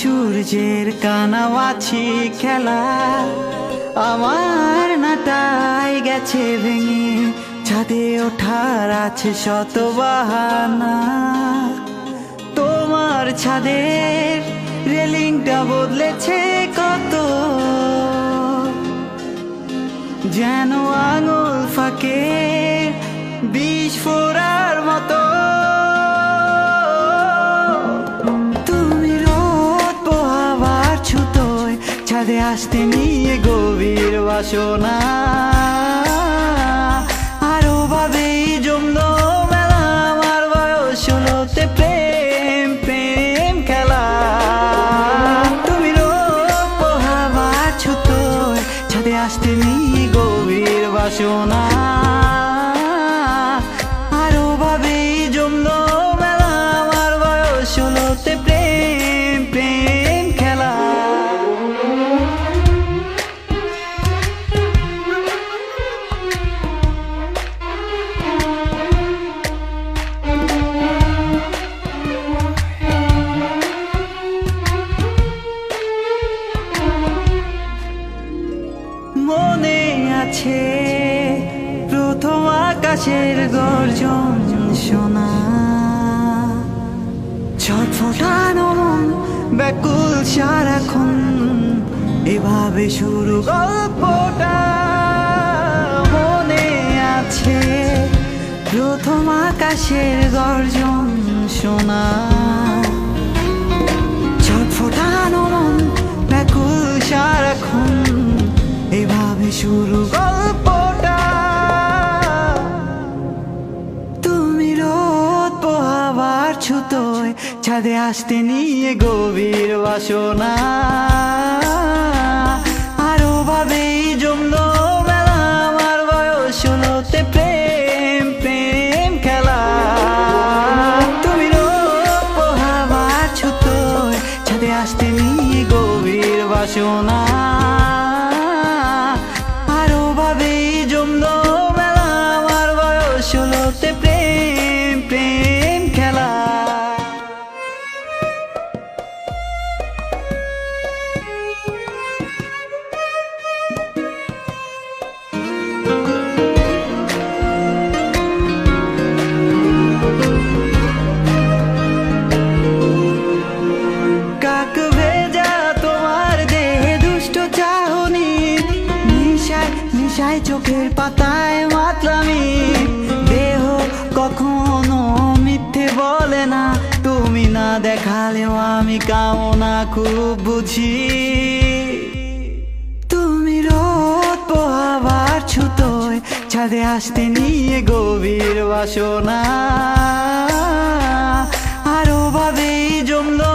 সূর্যের কানাওয়াছি খেলা আমার নাটাই গেছে ভেঙে, ছাদে ওঠার আছে শত বাহানা। তোমার ছাদের রেলিংটা বদলেছে কত, যেন আঙুল ফাঁকে বিষ ফোড়ার মতো। তুমি রোদ পোহাবার ছুতোয় ছাদে আসতে নিয়ে গভীর বাসনা, আরো ভাবেই জমলো মেলা আমার বয়স ষোলোতে প্রেম প্রেম খেলা। তুমি রোদ পোহাবার ছুতোয় ছাদে আসতে নিয়ে গভীর বাসনা, আরো ভাবেই জমলো মেলা আমার বয়স ষোলোতে প্রেম প্রেম খেলা। মনে আছে প্রথম আকাশের গর্জন শোনা, ছটফটানো মন ব্যাকুল সারাক্ষণ, এভাবে শুরু গল্পটা। মনে আছে প্রথম আকাশের গর্জন শোনা, ছটফটানো মন ব্যাকুল সারাক্ষণ, এভাবে শুরু গল্পটা। তুমি রোদ পোহাবার ছুতোয় ছাদে আসতে নিয়ে গভীর বাসনা, আরো ভাবেই জমলো মেলা আমার বয়স ষোলোতে প্রেম প্রেম খেলা। তুমি রোদ পোহাবার ছুতোয় ছাদে আসতে নিয়ে গভীর বাসনা, আরো ভাবেই জমলো মেলা আমার বয়স ষোলোতে প্রেম প্রেম খেলা। কাক ভেজা তোমার দেহে দুষ্ট চাহনি, নিশায় নিশায় চোখের পাতায় মাতলামি, দেহ কখনো মিথ্যে বলে না, তুমি না দেখালেও আমি কামনা খুব বুঝি। তুমি রোদ পোহাবার ছুতোয় ছাদে আসতে নিয়ে গভীর বাসনা, আরো ভাবেই জমলো